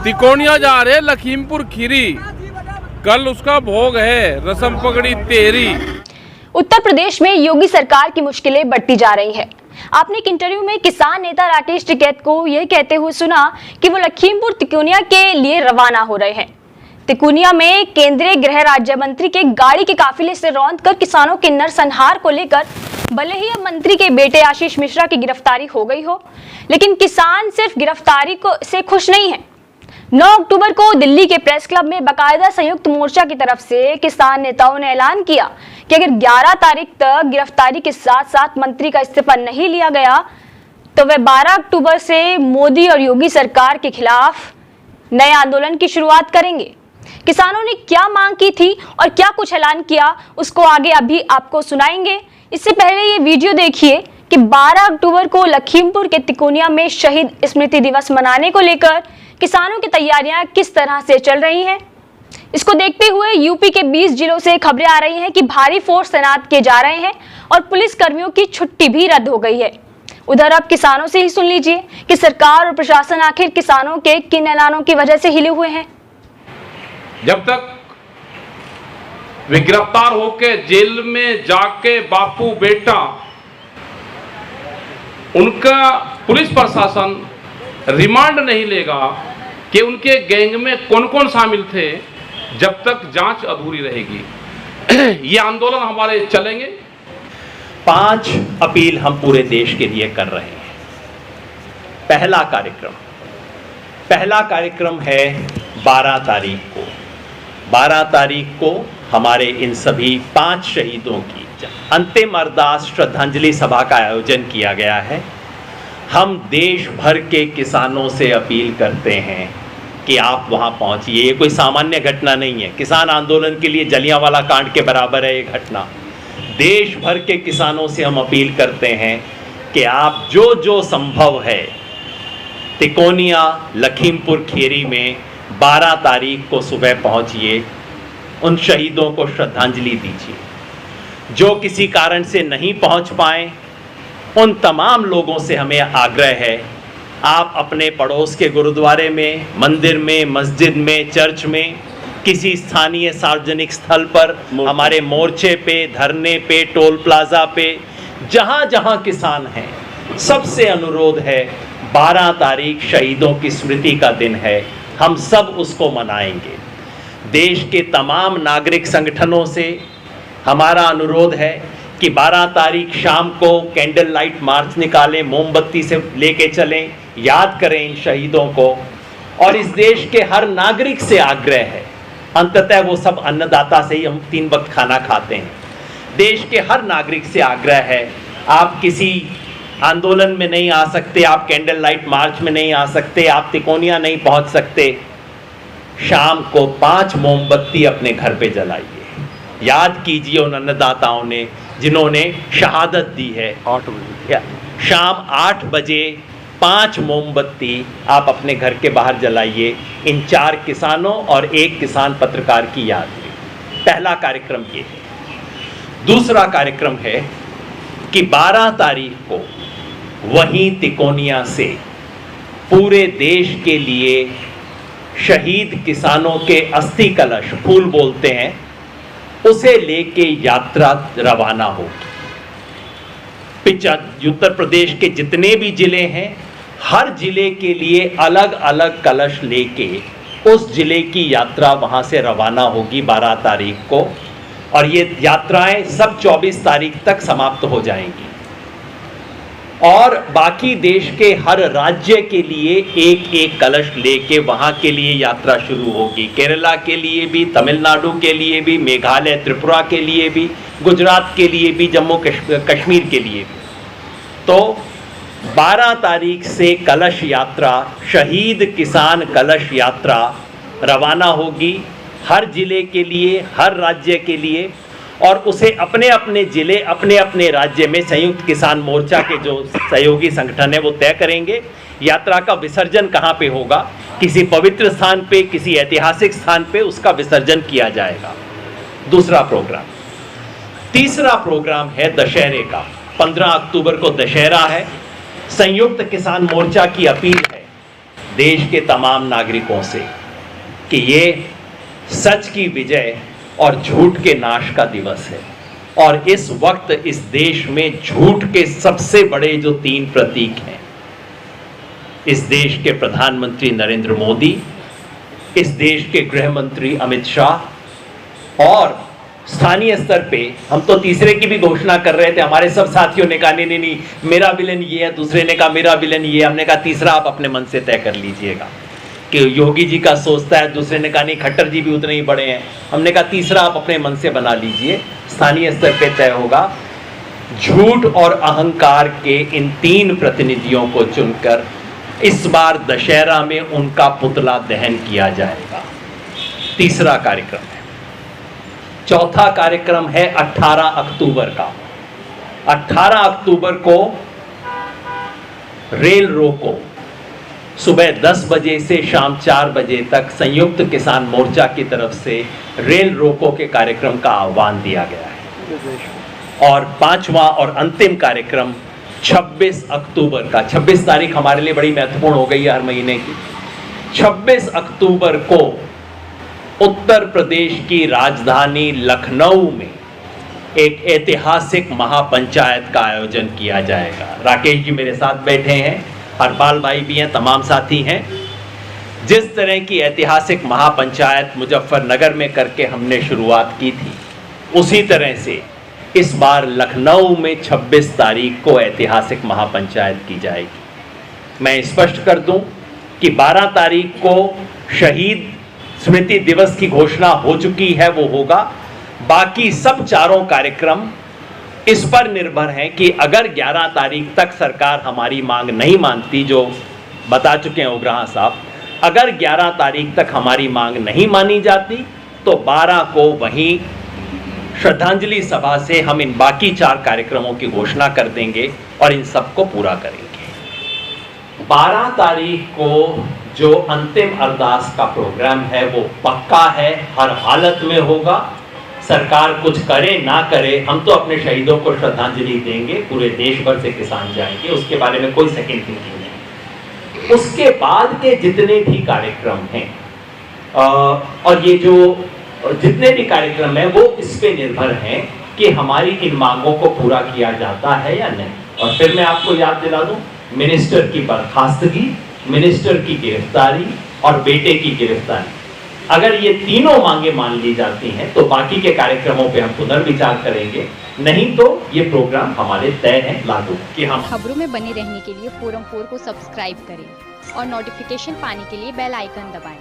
तिकोनिया जा रहे लखीमपुर खीरी, कल उसका भोग है, रस्म पगड़ी तेरी। उत्तर प्रदेश में योगी सरकार की मुश्किलें बढ़ती जा रही है। आपने एक इंटरव्यू में किसान नेता राकेश टिकैत को यह कहते हुए सुना कि वो लखीमपुर तिकोनिया के लिए रवाना हो रहे हैं। तिकोनिया में केंद्रीय गृह राज्य मंत्री के गाड़ी के काफिले से रौंद कर किसानों के नरसंहार को लेकर भले ही अब मंत्री के बेटे आशीष मिश्रा की गिरफ्तारी हो गई हो, लेकिन किसान सिर्फ गिरफ्तारी से खुश नहीं है। 9 अक्टूबर को दिल्ली के प्रेस क्लब में बाकायदा संयुक्त मोर्चा की तरफ से किसान नेताओं ने ऐलान किया कि अगर 11 तारीख तक गिरफ्तारी के साथ साथ मंत्री का इस्तीफा नहीं लिया गया तो वे 12 अक्टूबर से मोदी और योगी सरकार के खिलाफ नए आंदोलन की शुरुआत करेंगे। किसानों ने क्या मांग की थी और क्या कुछ ऐलान किया, उसको आगे अभी आपको सुनाएंगे। इससे पहले ये वीडियो देखिए कि 12 अक्टूबर को लखीमपुर के तिकोनिया में शहीद स्मृति दिवस मनाने को लेकर किसानों की तैयारियां किस तरह से चल रही हैं। इसको देखते हुए यूपी के 20 जिलों से खबरें आ रही हैं कि भारी फोर्स तैनात किए जा रहे हैं और पुलिस कर्मियों की छुट्टी भी रद्द हो गई है। उधर अब किसानों से ही सुन लीजिए कि सरकार और प्रशासन आखिर किसानों के किन ऐलानों की वजह से हिले हुए हैं। जब तक वे गिरफ्तार होके जेल में जाके बापू बेटा उनका पुलिस प्रशासन रिमांड नहीं लेगा कि उनके गैंग में कौन कौन शामिल थे, जब तक जांच अधूरी रहेगी। ये आंदोलन हमारे चलेंगे। 5 अपील हम पूरे देश के लिए कर रहे हैं। पहला कार्यक्रम है 12 तारीख को। 12 तारीख को हमारे इन सभी 5 शहीदों की अंतिम अरदास श्रद्धांजलि सभा का आयोजन किया गया है। हम देश भर के किसानों से अपील करते हैं कि आप वहां पहुंचिए। ये कोई सामान्य घटना नहीं है। किसान आंदोलन के लिए जलियांवाला कांड के बराबर है ये घटना। देश भर के किसानों से हम अपील करते हैं कि आप जो जो संभव है तिकोनिया लखीमपुर खीरी में 12 तारीख को सुबह पहुंचिए, उन शहीदों को श्रद्धांजलि दीजिए। जो किसी कारण से नहीं पहुंच पाए उन तमाम लोगों से हमें आग्रह है, आप अपने पड़ोस के गुरुद्वारे में, मंदिर में, मस्जिद में, चर्च में, किसी स्थानीय सार्वजनिक स्थल पर, हमारे मोर्चे पे, धरने पे, टोल प्लाजा पे, जहां जहां किसान हैं, सबसे अनुरोध है 12 तारीख शहीदों की स्मृति का दिन है, हम सब उसको मनाएंगे। देश के तमाम नागरिक संगठनों से हमारा अनुरोध है कि 12 तारीख शाम को कैंडल लाइट मार्च निकालें, मोमबत्ती से लेके चलें, याद करें इन शहीदों को। और इस देश के हर नागरिक से आग्रह है, अंततः वो सब अन्नदाता से ही हम 3 वक्त खाना खाते हैं। देश के हर नागरिक से आग्रह है, आप किसी आंदोलन में नहीं आ सकते, आप कैंडल लाइट मार्च में नहीं आ सकते, आप तिकोनिया नहीं पहुंच सकते, शाम को 5 मोमबत्ती अपने घर पे जलाइए। याद कीजिए उन अन्नदाताओं ने जिन्होंने शहादत दी है। 8 बजे शाम 8 बजे 5 मोमबत्ती आप अपने घर के बाहर जलाइए, इन 4 किसानों और 1 किसान पत्रकार की याद में। पहला कार्यक्रम ये है। दूसरा कार्यक्रम है कि 12 तारीख को वहीं तिकोनिया से पूरे देश के लिए शहीद किसानों के अस्थि कलश, फूल बोलते हैं, उसे लेके यात्रा रवाना होगी। उत्तर प्रदेश के जितने भी जिले हैं, हर जिले के लिए अलग अलग कलश लेके उस जिले की यात्रा वहां से रवाना होगी 12 तारीख को, और ये यात्राएं सब 24 तारीख तक समाप्त हो जाएंगी। और बाकी देश के हर राज्य के लिए एक एक कलश लेके वहाँ के लिए यात्रा शुरू होगी। केरला के लिए भी, तमिलनाडु के लिए भी, मेघालय त्रिपुरा के लिए भी, गुजरात के लिए भी, जम्मू कश्मीर के लिए भी। तो 12 तारीख से कलश यात्रा, शहीद किसान कलश यात्रा रवाना होगी हर जिले के लिए, हर राज्य के लिए, और उसे अपने अपने जिले, अपने अपने राज्य में संयुक्त किसान मोर्चा के जो सहयोगी संगठन है वो तय करेंगे यात्रा का विसर्जन कहाँ पे होगा। किसी पवित्र स्थान पे, किसी ऐतिहासिक स्थान पे उसका विसर्जन किया जाएगा। दूसरा प्रोग्राम। तीसरा प्रोग्राम है दशहरे का। 15 अक्टूबर को दशहरा है। संयुक्त किसान मोर्चा की अपील है देश के तमाम नागरिकों से कि ये सच की विजय और झूठ के नाश का दिवस है और इस वक्त इस देश में झूठ के सबसे बड़े जो 3 प्रतीक हैं, इस देश के प्रधानमंत्री नरेंद्र मोदी, इस देश के गृह मंत्री अमित शाह और स्थानीय स्तर पे हम तो तीसरे की भी घोषणा कर रहे थे। हमारे सब साथियों ने कहा नहीं, मेरा विलन ये है, दूसरे ने कहा मेरा विलन ये। हमने कहा तीसरा आप अपने मन से तय कर लीजिएगा कि योगी जी का सोचता है, दूसरे ने कहा नहीं खट्टर जी भी उतने ही बड़े हैं। हमने कहा तीसरा आप अपने मन से बना लीजिए, स्थानीय स्तर पे तय होगा। झूठ और अहंकार के इन 3 प्रतिनिधियों को चुनकर इस बार दशहरा में उनका पुतला दहन किया जाएगा। तीसरा कार्यक्रम है। चौथा कार्यक्रम है 18 अक्टूबर का। 18 अक्टूबर को रेल रोको सुबह 10 बजे से शाम 4 बजे तक संयुक्त किसान मोर्चा की तरफ से रेल रोको के कार्यक्रम का आह्वान दिया गया है। और 5वां और अंतिम कार्यक्रम 26 अक्टूबर का। 26 तारीख हमारे लिए बड़ी महत्वपूर्ण हो गई है हर महीने की। 26 अक्टूबर को उत्तर प्रदेश की राजधानी लखनऊ में एक ऐतिहासिक महापंचायत का आयोजन किया जाएगा। राकेश जी मेरे साथ बैठे हैं, हरपाल भाई भी हैं, तमाम साथी हैं। जिस तरह की ऐतिहासिक महापंचायत मुजफ्फरनगर में करके हमने शुरुआत की थी, उसी तरह से इस बार लखनऊ में 26 तारीख को ऐतिहासिक महापंचायत की जाएगी। मैं स्पष्ट कर दूं कि 12 तारीख को शहीद स्मृति दिवस की घोषणा हो चुकी है, वो होगा। बाकी सब चारों कार्यक्रम इस पर निर्भर हैं कि अगर 11 तारीख तक सरकार हमारी मांग नहीं मानती, जो बता चुके हैं उग्रहा साहब, अगर 11 तारीख तक हमारी मांग नहीं मानी जाती तो 12 को वहीं श्रद्धांजलि सभा से हम इन बाकी 4 कार्यक्रमों की घोषणा कर देंगे और इन सबको पूरा करेंगे। 12 तारीख को जो अंतिम अरदास का प्रोग्राम है वो पक्का है, हर हालत में होगा। सरकार कुछ करे ना करे, हम तो अपने शहीदों को श्रद्धांजलि देंगे। पूरे देश भर से किसान जाएंगे, उसके बारे में कोई सेकंड थिंकिंग नहीं। उसके बाद के जितने भी कार्यक्रम हैं और ये जो जितने भी कार्यक्रम हैं वो इस पे निर्भर हैं कि हमारी इन मांगों को पूरा किया जाता है या नहीं। और फिर मैं आपको याद दिला दूं, मिनिस्टर की बर्खास्तगी, मिनिस्टर की गिरफ्तारी और बेटे की गिरफ्तारी, अगर ये तीनों मांगे मान ली जाती हैं तो बाकी के कार्यक्रमों पे हम पुनर्विचार करेंगे, नहीं तो ये प्रोग्राम हमारे तय है लागू कि हम। खबरों में बने रहने के लिए फोरम 4 को सब्सक्राइब करें और नोटिफिकेशन पाने के लिए बेल आइकन दबाएं।